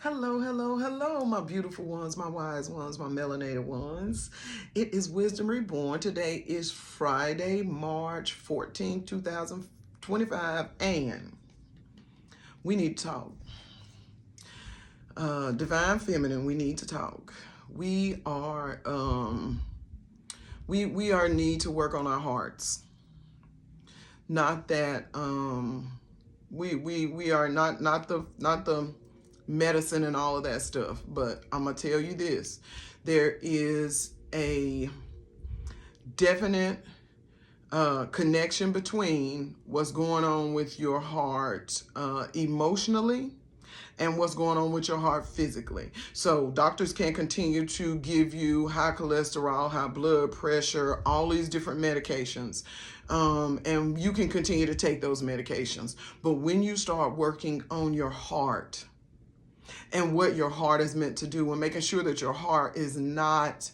Hello, hello, hello, my beautiful ones, my wise ones, my melanated ones. It is Wisdom Reborn. Today is Friday, March 14th, 2025, and we need to talk. Divine Feminine, we need to talk. We are we are need to work on our hearts. Not that we are not the medicine and all of that stuff, but I'm gonna tell you this: there is a definite connection between what's going on with your heart emotionally and what's going on with your heart physically. So doctors can continue to give you high cholesterol, high blood pressure, all these different medications. And you can continue to take those medications. But when you start working on your heart and what your heart is meant to do, and making sure that your heart is not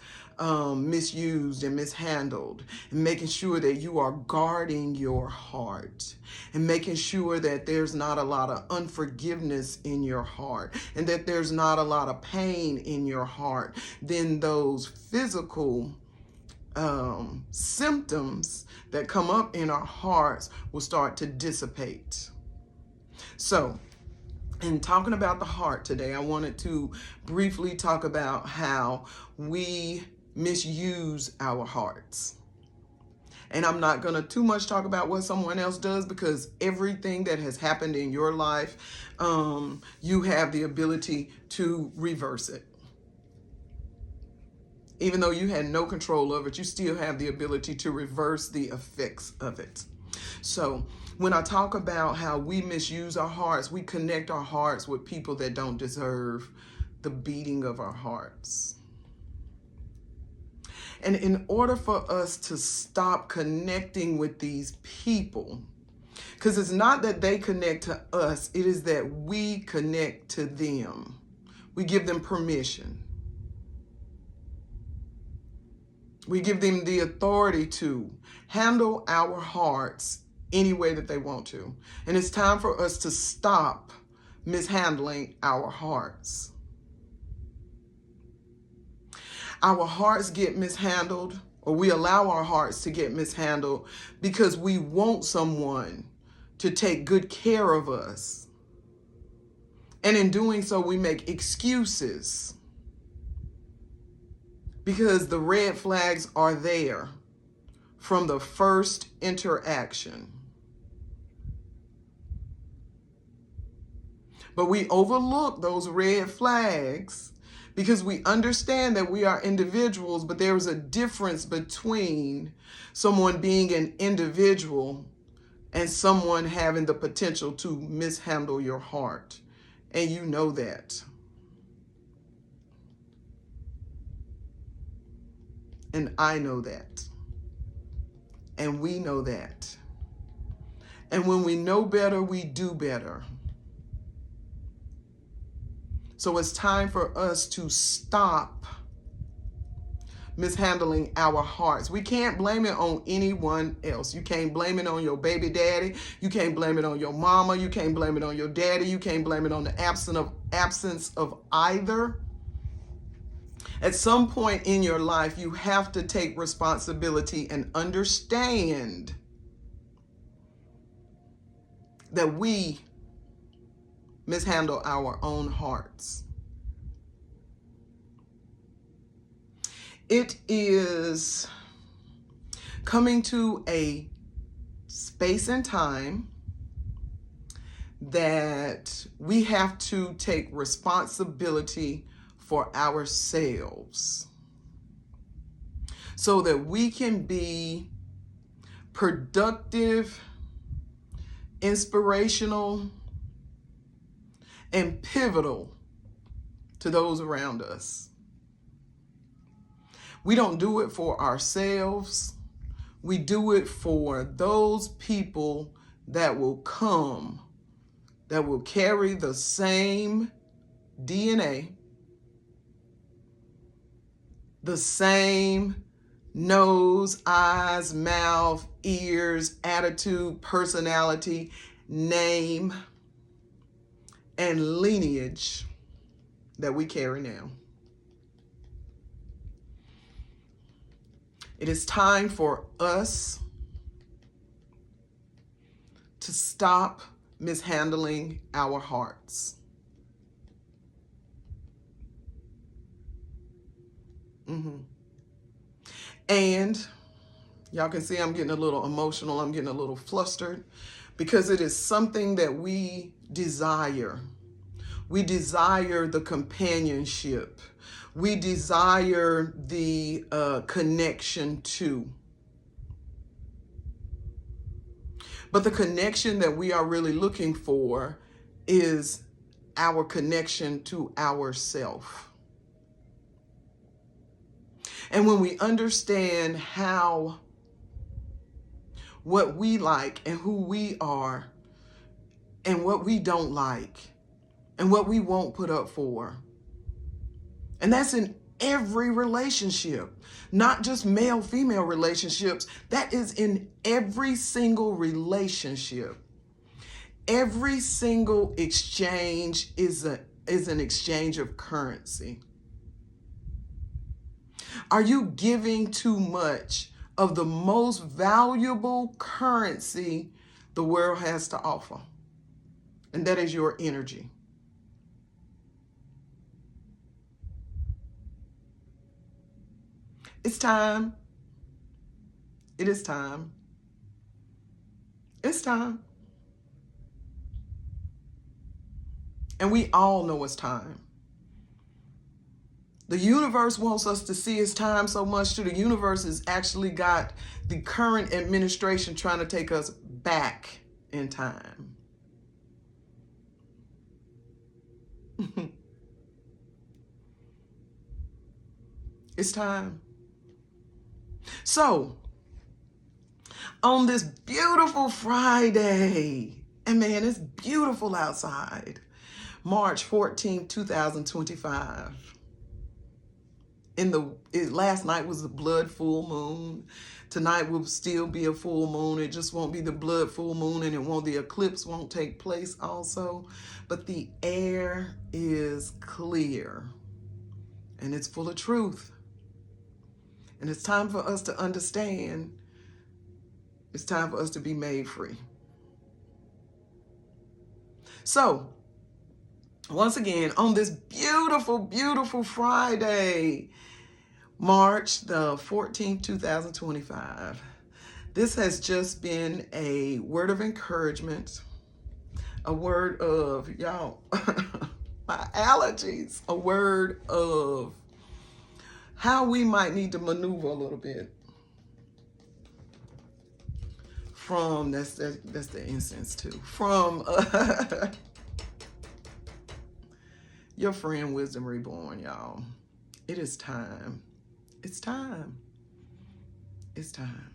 misused and mishandled, and making sure that you are guarding your heart, and making sure that there's not a lot of unforgiveness in your heart, and that there's not a lot of pain in your heart, then those physical symptoms that come up in our hearts will start to dissipate. So, in talking about the heart today, I wanted to briefly talk about how we misuse our hearts. And I'm not going to too much talk about what someone else does, because everything that has happened in your life, you have the ability to reverse it. Even though you had no control of it, you still have the ability to reverse the effects of it. So when I talk about how we misuse our hearts, we connect our hearts with people that don't deserve the beating of our hearts. And in order for us to stop connecting with these people, because it's not that they connect to us, it is that we connect to them. We give them permission. We give them the authority to handle our hearts any way that they want to. And it's time for us to stop mishandling our hearts. Our hearts get mishandled, or we allow our hearts to get mishandled, because we want someone to take good care of us. And in doing so, we make excuses, because the red flags are there from the first interaction. But we overlook those red flags because we understand that we are individuals, but there is a difference between someone being an individual and someone having the potential to mishandle your heart. And you know that. And I know that. And we know that. And when we know better, we do better. So it's time for us to stop mishandling our hearts. We can't blame it on anyone else. You can't blame it on your baby daddy. You can't blame it on your mama. You can't blame it on your daddy. You can't blame it on the absence of either. At some point in your life, you have to take responsibility and understand that we mishandle our own hearts. It is coming to a space and time that we have to take responsibility for ourselves so that we can be productive, inspirational, and pivotal to those around us. We don't do it for ourselves. We do it for those people that will come, that will carry the same DNA, the same nose, eyes, mouth, ears, attitude, personality, name, and lineage that we carry now. It is time for us to stop mishandling our hearts. And y'all can see I'm getting a little emotional. I'm getting a little flustered because it is something that we desire. We desire the companionship. We desire the connection to. But the connection that we are really looking for is our connection to ourself. And when we understand how, what we like and who we are and what we don't like and what we won't put up for, and that's in every relationship, not just male-female relationships. That is in every single relationship. Every single exchange is an exchange of currency. Are you giving too much of the most valuable currency the world has to offer? And that is your energy. It's time. It is time. It's time. And we all know it's time. The universe wants us to see it's time so much too. The universe has actually got the current administration trying to take us back in time. It's time. So, on this beautiful Friday, and man, it's beautiful outside, March 14th, 2025. Last night was the blood full moon. Tonight will still be a full moon. It just won't be the blood full moon, and the eclipse won't take place also. But the air is clear and it's full of truth. And it's time for us to understand. It's time for us to be made free. So, once again, on this beautiful, beautiful Friday, March the 14th, 2025, this has just been a word of encouragement, a word of, y'all, my allergies, a word of how we might need to maneuver a little bit from, that's the incense too, from your friend Wisdom Reborn, y'all. It is time. It's time. It's time.